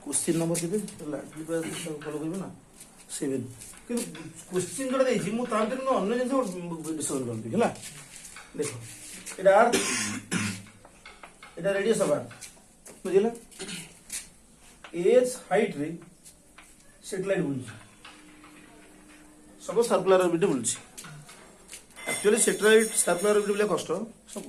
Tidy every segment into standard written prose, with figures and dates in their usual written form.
Question number केते follow करबे ना 7 কিন্তু क्वेश्चन जोड़ा देछि मु तार दिन अन्य जिंस डिस्कशन करबी हला देखो এটা আর এটা রেডিয়াস অফ আর্থ বুঝিলা এজ হাইট রে স্যাটেলাইট বুঝছি সব সার্কুলার অরবিট বুঝছি एक्चुअली सैटेलाइट सर्कुलर ऑर्बिट बोले कष्ट सब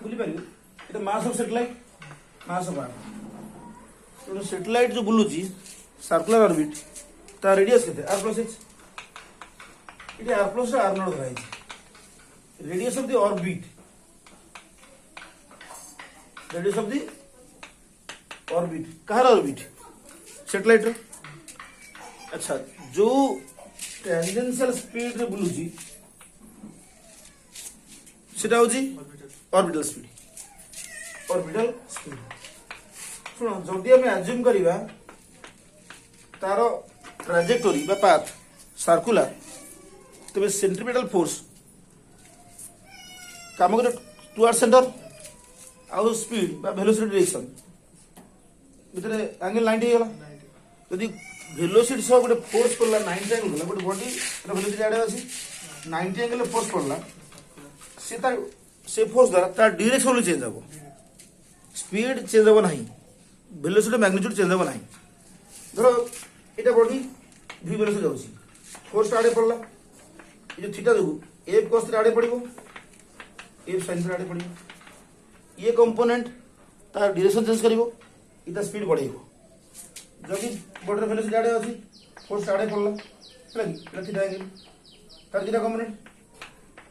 बुझी पारिबे এটা mass of satellite mass of earth तो सैटेलाइट जो बुलुची सर्कुलर ऑर्बिट ता रेडियस केते r प्लस h इटे r प्लस r नॉट धराई radius of the orbit radius of the orbit कहार ऑर्बिट सैटेलाइट रे अच्छा जो टेंजेंशियल स्पीड रे बुलुची सेटा होची ऑर्बिटल स्पीड सुनो जदि हम अज्यूम करिवा तारो ट्राजेक्टोरी बा पाथ सर्कुलर तबे सेंट्रीपिटल फोर्स काम करे टुवर्ड सेंटर आउ स्पीड बा वेलोसिटी डायरेक्शन भितरे एंगल 90 गेला यदि वेलोसिटी सब गोटे फोर्स पड़ला 90 एंगल गला गोटे बॉडी रे वेलोसिटी आडे अछि 90 एंगल फोर्स पड़ला से फोर्स द्वारा तार डायरेक्शन चेंज हो स्पीड चेंज हो नहीं वेलोसिटी मैग्नीट्यूड चेंज हो नहीं धरो एटा बॉडी v वेलोसिटी जाउछि फोर्स आडे पड़ला ये जो थीटा देखु f cos थीटा आडे पड़िबो f sin थीटा आडे पड़िबो ये कंपोनेंट तार डायरेक्शन चेंज करिवो इता स्पीड बढ़ाइबो जदि बॉडी रे वेलोसिटी आडे अछि फोर्स आडे पड़ला हला कि थीटा एंगल तार theta component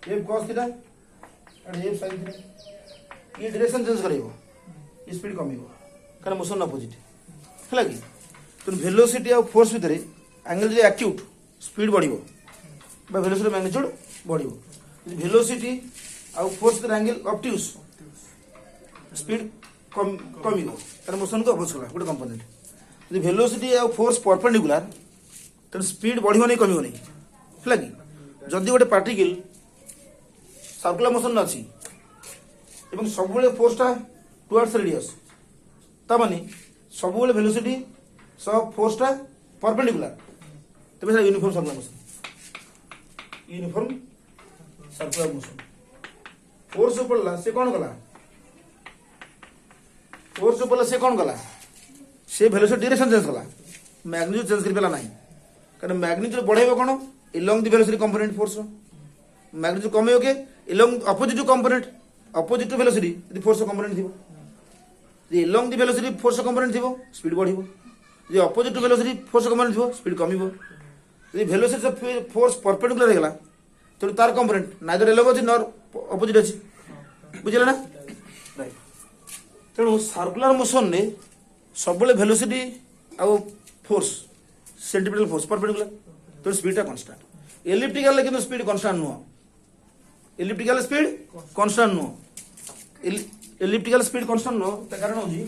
f cos theta and f sin theta ये डायरेक्शन चेंज करिवो स्पीड कमिबो कारण मोशन अपोजिट हला कि तो वेलोसिटी और फोर्स भितर एंगल जे एक्यूट स्पीड बढ़िबो बा वेलोसिटी मैग्नीट्यूड बढ़िबो वेलोसिटी और फोर्स भितर एंगल ऑब्ट्यूज स्पीड कमिबो कारण मोशन को अपोज कला गोटे कंपोनेंट यदि वेलोसिटी और फोर्स परपेंडिकुलर तो स्पीड बढ़िबो नहीं कमिबो नहीं हला कि जदि गोटे पार्टिकल सर्कुलर मोशन न अछि एवं सब बेले फोर्स ता टुवर्ड्स रेडियस ता माने सब बेले वेलोसिटी सब फोर्स ता परपेंडिकुलर तबे से यूनिफॉर्म सर्कुलर मोशन फोर्स पड़ला से कोन गला फोर्स पड़ला से कोन गला से वेलोसिटी डायरेक्शन चेंज कला मैग्नीट्यूड चेंज कर पेला नहीं कारण मैग्नीट्यूड बढ़ाइबो कोन along the velocity component force magnitude कमेयो के along opposite component opposite to velocity यदि फोर्स कंपोनेंट थिबो जे along the velocity force component थिबो स्पीड बढ़िबो जे opposite to velocity force component थिबो स्पीड कमिबो जे वेलोसिटी फोर्स परपेंडिकुलर हेगला तो तार कंपोनेंट नाइदर अलोंग अछि नॉर अपोजिट अछि बुझिला ना राइट तेणु सर्कुलर मोशन ने सब बेले वेलोसिटी आ फोर्स सेंट्रीपिटल फोर्स परपेंडिकुलर तो स्पीड ता कांस्टेंट एलिप्टिकल लेकिन speed constant no elliptical speed constant no elliptical speed constant no त कारण होजी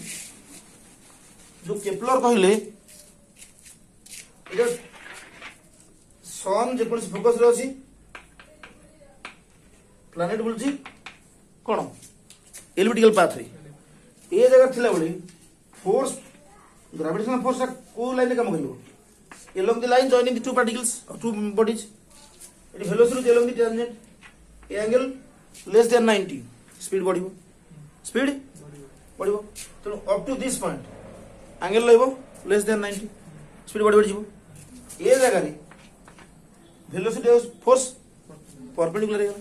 जो केपलर कहले इधर सन जे कोन फोकस रे अछि प्लैनेट बुलजी कोन एलिप्टिकल पाथ रे ए जगह थिला बली फोर्स ग्रेविटेशनल फोर्स को लाइन काम करिवो along the line joining the two particles or two bodies it velocity along the tangent angle less than 90 speed बढ़िबो तो up to this point angle लेबो less than 90 speed बढ़ि जिवो ए जगह रे velocity और force perpendicular हेला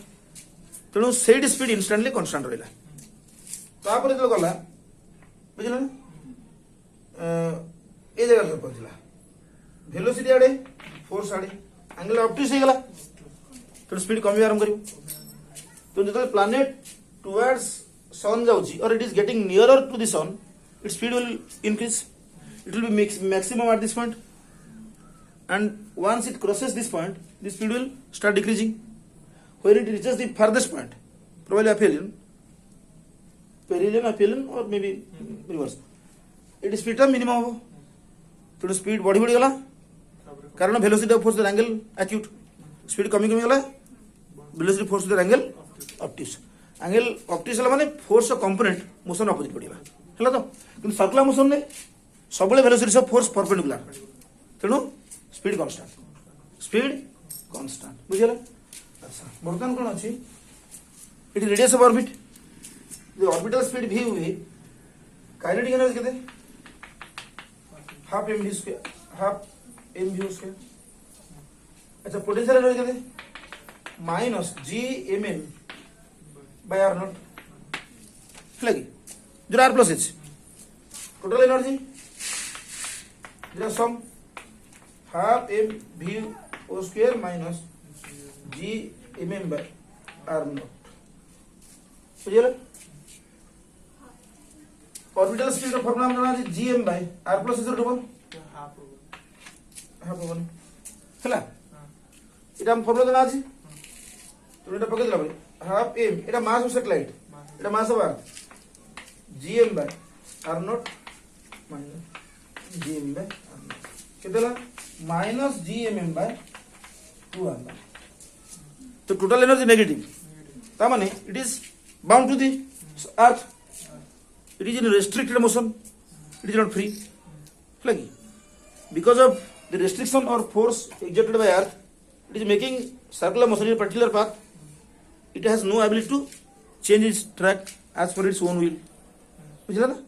तेणु said speed instantly constant रहला तापर जो गला बुझिला ना ए जगह रे पहुंचला वेलोसिटी आडे फोर्स आडे एंगल ऑब्ट्यूज हे गला तो स्पीड कमी आरंभ करिवो तो जब प्लैनेट टुवर्ड्स सन जाउची और it is getting nearer to the sun its speed will increase it will be maximum at this point and once it crosses this point the speed will start decreasing when it reaches the farthest point probably aphelion और may be reverse इट speed ता minimum हो तो speed बढ़ी गला कारण velocity of force angle acute speed कमी गला velocity force angle obtuse angle obtuse माने फोर्स कंपोनेंट मोशन अपोजिट पड़िबा हला तो किंतु सर्कुलर मोशन ने सब वेलोसिटी ऑफ फोर्स परपेंडिकुलर तेणु स्पीड कांस्टेंट बुझिगला। अच्छा बर्तमान कौन अच्छी ये radius of orbit orbital speed v हुए काइनेटिक एनर्जी केते हाफ mv स्क्वायर। अच्छा पोटेंशियल एनर्जी केते minus gmm by r nought लगी जो r plus h total energy जो sum half mv square minus gmm by r nought बुझिगला। Orbital speed का formula हम जाना gm by r plus h double half होबन हैला এটা हम फॉर्मूला जाना अछि तो এটা पके दिला भाई हाफ m এটা मास ऑफ सैटेलाइट এটা mass of earth gm by r nought minus gm by r nought केतेला minus gmm by 2 r nought. तो टोटल एनर्जी नेगेटिव ता माने it is bound to the earth, it is in restricted motion, it is not free like because of the restriction or force exerted by earth it is making circular motion in a particular path, it has no ability to change its track as per its own will बुझला ना।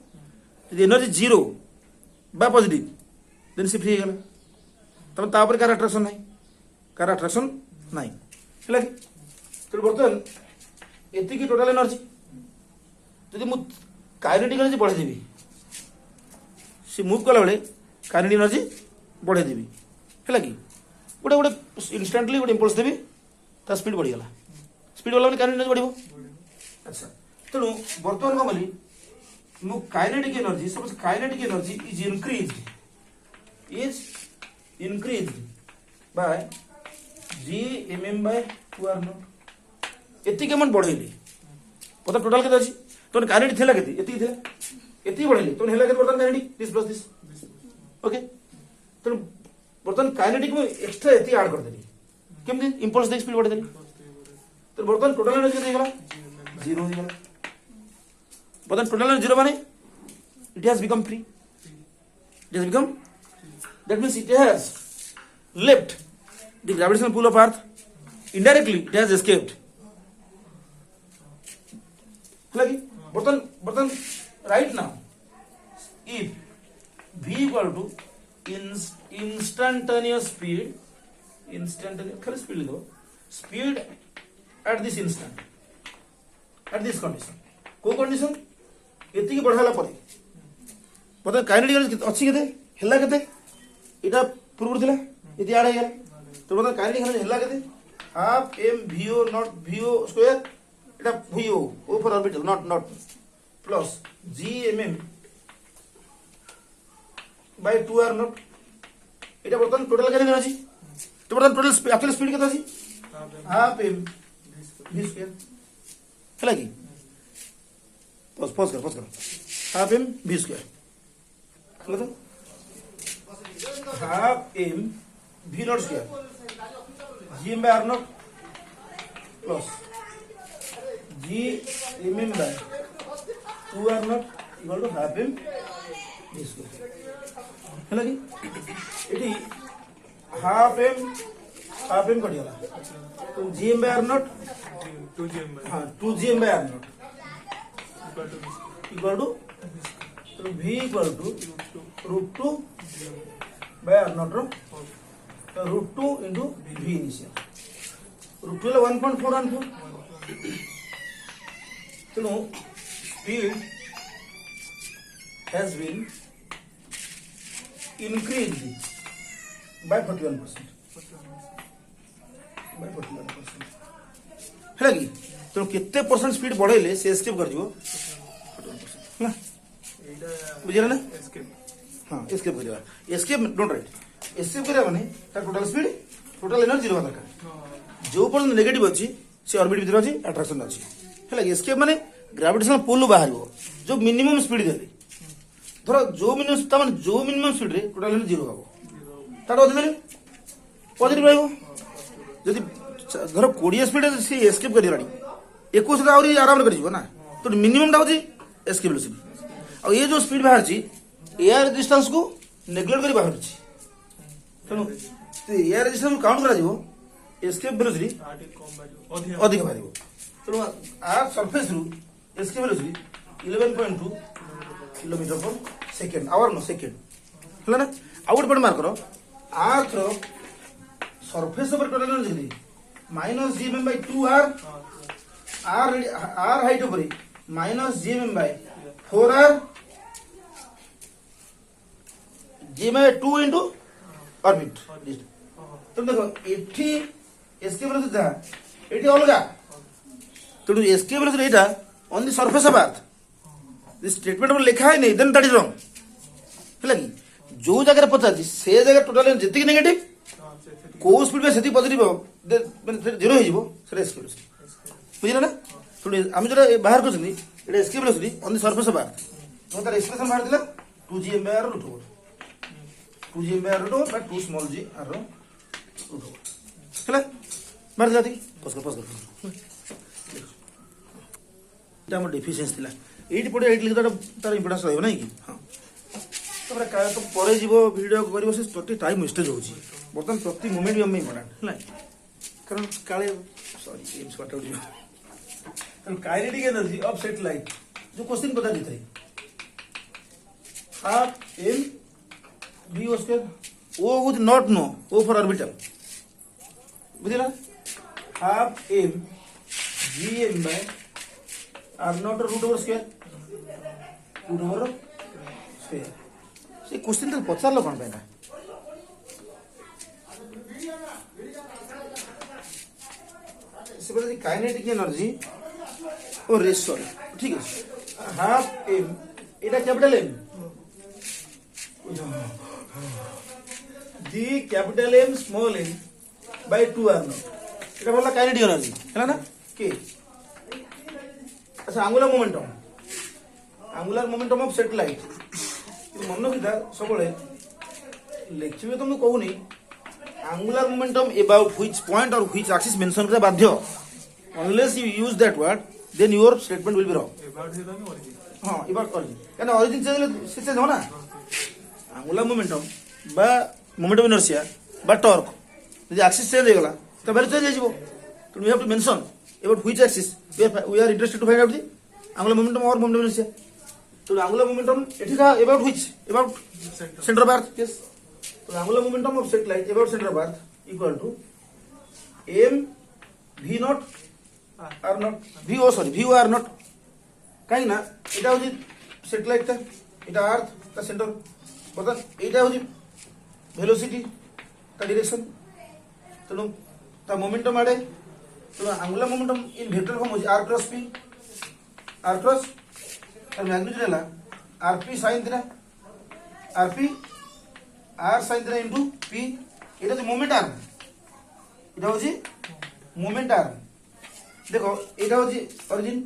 the energy zero बा positive then से free हो गला तब ता ऊपर car attraction नहीं हैला कि तो बर्तमान एति की टोटल एनर्जी जदि मु काइनेटिक एनर्जी बढ़ाई देवी से मूव कला बेले काइनेटिक एनर्जी बढ़ाई देवी है कि गोटे गोटे इनस्टांटली गोटे इंपल्स देवी ता स्पीड बढ़ीगला स्पीड वाला काइनेटिक एनर्जी बढ़। अच्छा तेणु बर्तमान कौन कली मु kinetic energy suppose kinetic energy is increase by gmm by 2r not एति के मन बढ़ेली पता टोटल केते अछि तो काइनेटिक थेला केते एति बढ़ेली तो हेला केते बर्तन kinetic this plus this okay तो बर्तन काइनेटिक में एक्स्ट्रा एति ऐड कर देली केमति इंपल्स दे स्पीड बढ़े देली तो बर्तन टोटल एनर्जी केते गेला 0 हो गेला बर्तन टोटल एनर्जी 0 माने it has become free that means it has left the gravitational pull of earth indirectly it has escaped लगी बर्तन right now if v equal to instantaneous speed खाली स्पीड लिखो speed at this instant at this condition को condition एति बढ़ाला परे बर्तन kinetic energy अछि केते हेला केते इटा पूर्व थिला एति ऐड हेला तो बर्तन काइनेटिक एनर्जी हेला केते half m vo not vo square এটা VO O for orbital not plus gmm by 2r not এটা বর্তমান টোটাল কেন আছে তো বর্তমান টোটাল অ্যাকচুয়াল স্পিড কত আছে হাফ m v স্কয়ার হলা কি পজ কর हाफ m v स्क्वायर হলো তো half m v not square gm by r not plus gmm by 2r not equal to half m v square है कि eighty half m कटिगला तो gm by r not 2gm by r not equal to तो v equal to √2 by r not रो तो √2 into v initial √2 ले 1.414 तेणु speed has been increased by 41%. है कि तो कितने परसेंट स्पीड बढ़ेले से एस्केप कर जीवो 41% ना बुझिला ना हां एस्केप कर जीवा एस्केप डोंट राइट एस्केप करे माने ता टोटल स्पीड टोटल एनर्जी रहबा दरकार जो पर नेगेटिव अछि से ऑर्बिट भीतर अछि अट्रैक्शन अछि है कि एस्केप माने ग्रेविटेशनल पुल बाहर जो मिनिमम स्पीड देले धर जो मिनिमम स्पीड रे टोटल एनर्जी 0 हबो तार अधिक देले पॉजिटिव रहबो जदि धर 20 स्पीड से एस्केप कर दिलानी 21 आउरी आराम कर जीवो ना तो मिनिमम टा होची एस्केप वेलोसिटी और ये जो स्पीड बाहर छी एयर रेजिस्टेंस को नेग्लेक्ट कर बाहर तेणु एयर रेजिस्टेंस काउंट करा एस्केप वेलोसिटी अधिक बाहर तेणु आर सरफेस रु escape velocity 11.2 kilometre per second hour no second है ना आउ गोटे पॉइंट मार्क करो आर्थ रो सरफेस ऊपर total energy minus GMM by 2r आर हाइट ऊपर minus GMM by 4r GMM 2 into orbit तो देखो एठी एस्केप वेलोसिटी था एठी अलगा तो एस्केप वेलोसिटी एटा on the surface of earth this statement पर लिखा है नहीं देन दैट इज रॉन्ग है कि जो जगह पचार से जगह टोटल जी नेगेटिव को स्पीड में से पॉजिटिव जीरो हो एस्केप वेलोसिटी बुझे ना थोड़ी आम जो बाहर कर escape velocity on the surface of earth तो तार एक्सप्रेशन बाहर दिला 2gm by r root over 2gm by r root over 2 small g r root over है बाहर दिला पस कर हम डेफिशिएंसी थिला एटी पड़े एट लिखा तार इंपोर्टेंस रहिबो नै कि हां तबरे का तो परे जीवो वीडियो करिवो से प्रति टाइम वेस्टेज होची बर्तमान प्रति मोमेंट भी हम इंपोर्टेंट है कारण काले सॉरी एम्स वाट आउट काइनेटिक एनर्जी ऑफ सैटेलाइट जो क्वेश्चन बता देते हैं half m v o square o would not no o for orbital बुझिला half m gm by r not root over square से क्वेश्चन तो पचारलो कोन पैना से बोले काइनेटिक एनर्जी और रेस सॉरी ठीक है हाफ m এটা ক্যাপিটাল m दी capital m small m by 2r nought এটা বলা কাইনেটিক এনার্জি है ना के अच्छा angular momentum ऑफ सैटेलाइट मन रखिथा सब लेक्चर में तुमको कहूनी angular momentum about which point or which axis mention करते बाध्य unless you use that word then your statement will be wrong हाँ about origin कारण origin से चेंज हो ना angular momentum बा momentum inertia बा torque यदि axis चेंज हो गला तो वैल्यू चेंज हो जाइबो तो we have to mention about which axis we are interested to find out the angular momentum or momentum inertia तो angular momentum it is about which about center of earth yes तो angular momentum of satellite about center of earth equal to m v naught r naught v o r naught कहीं ना इटा होजी satellite ता इटा अर्थ का centre पता इटा होजी velocity का डायरेक्शन तो ता मोमेंटम आड़े तो angular momentum in vector form होजी r क्रॉस और मैग्नीट्यूड है rp sin theta rp r sin theta into p इटा जो मोमेंट आर्म इटा होजी मोमेंट आर्म देखो इटा होजी ओरिजिन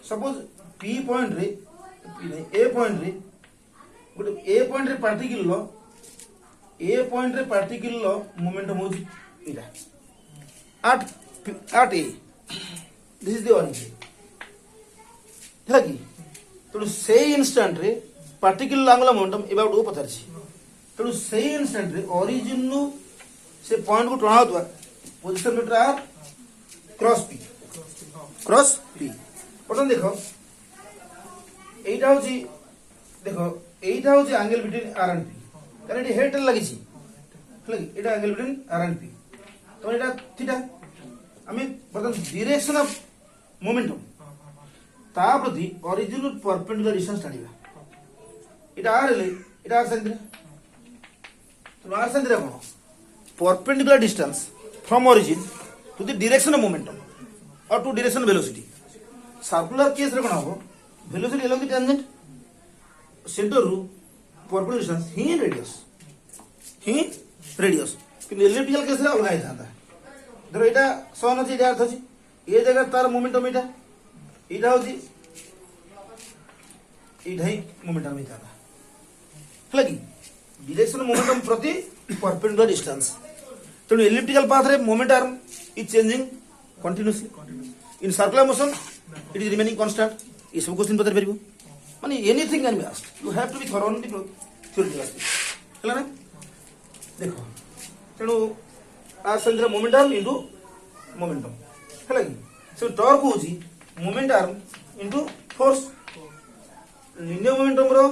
सपोज p पॉइंट रे a पॉइंट रे गुड a पॉइंट रे पार्टिकल लो मोमेंटम होजी इटा at a this is the origin है कि तो से इंस्टेंट रे पार्टिकल angular momentum about ओ पथर छी तो से इंस्टेंट रे ओरिजिन नु से पॉइंट को टणा होतवा position metre r cross p पटन देखो एटा होची देखो एटा होची angle between r and p कारण एटी हेड लागि छी है कि एटा angle between r and p तो एटा थीटा आमी बर्तन डायरेक्शन ऑफ मोमेंटम ता प्रति ओरिजिन परपेंडिकुलर डिस्टेंस टाणीबा इटा r ले इटा r sin थीटा तो r sin थीटा कोन perpendicular distance from origin to the direction of momentum or to direction of velocity circular case रे कोन हो velocity along the tangent centre रु perpendicular distance ही रेडियस कि एलिप्टिकल केस रे अलग आइथा धरो एटा सन अछि एटा अर्थ अछि ए जगह तार मोमेंटम एटा होची एटा ही मोमेंटम इता है कि डायरेक्शन मोमेंटम प्रति परपेंडिकुलर डिस्टेंस तो एलिप्टिकल पाथ रे moment arm is changing continuously in circular motion it is remaining constant ये सब क्वेश्चन बता परबो माने anything can be asked you have to be thorough on the theoretical speed ହେଲା ନା ଦେଖ ତେଣୁ आ संख्या मोमेंटम इनटू मोमेंटम है कि से टॉर्क होची moment arm into force linear momentum रो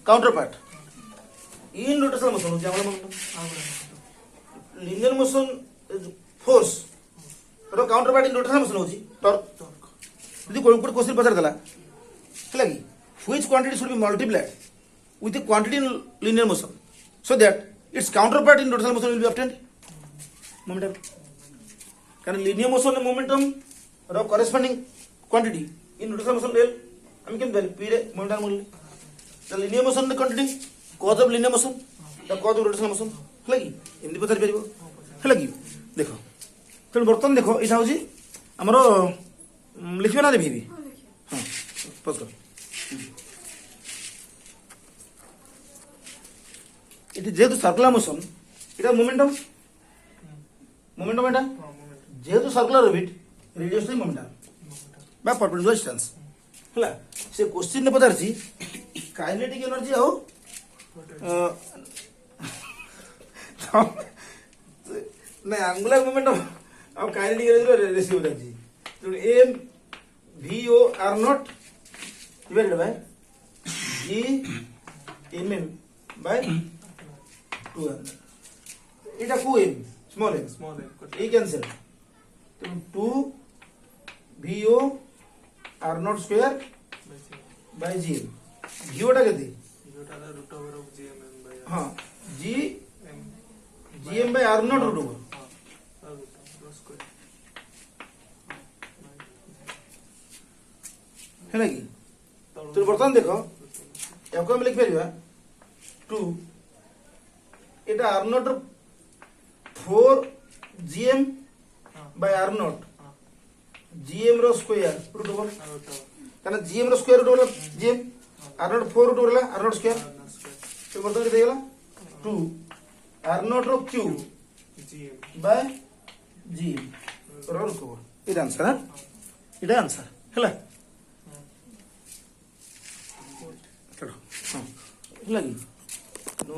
counterpart in rotational motion होची हमर मोमेंटम लिनियर मोशन फोर्स रो counterpart in rotational motion होची टॉर्क यदि कोई क्वेश्चन पचार देला है कि which quantity should be multiplied with the quantity in linear motion so that its counterpart in rotational motion will be obtained momentum कारण linear motion momentum रो corresponding quantity in rotational motion L हम केम देले p रे momentum मूल्य the linear motion quantity cause of linear motion the cause of rotational motion हला कि एमदी पचार परिबो हला कि देखो तेन बर्तन देखो इसा होजी हमरो लिखियो ना देबी हां पज कर इट जेहेतु सर्कुलर मोशन इटा मोमेंटम एटा जेहेतु circular orbit radius time momentum बा परपेंडिकुलर डिस्टेंस हला से क्वेश्चन ने पचारछि काइनेटिक एनर्जी आउ ना एंगुलर मोमेंटम अब काइनेटिक एनर्जी रेशियो बताछि तो m v o r not divided by g mm by 2m এটা কো m স্মল m এই ক্যান্সেল তো 2 vo r not square by g vo টা কেতে টা root over of gm by हां gm by r not root over है ना कि तो बर्तमान देखो याको हम लिख परिबा 2 এটা r not 4 gm by r not gm रो स्क्वायर रूट ओवर कारण gm रो square root over gm r not 4 root over r not square तो बर्तमान के देगला 2 r नॉट रो क्यूब gm बाय gm रो रूट ओवर ಇದು ಆನ್ಸರ್ ಇದು ಆನ್ಸರ್ ହେଲା ହେଲା କି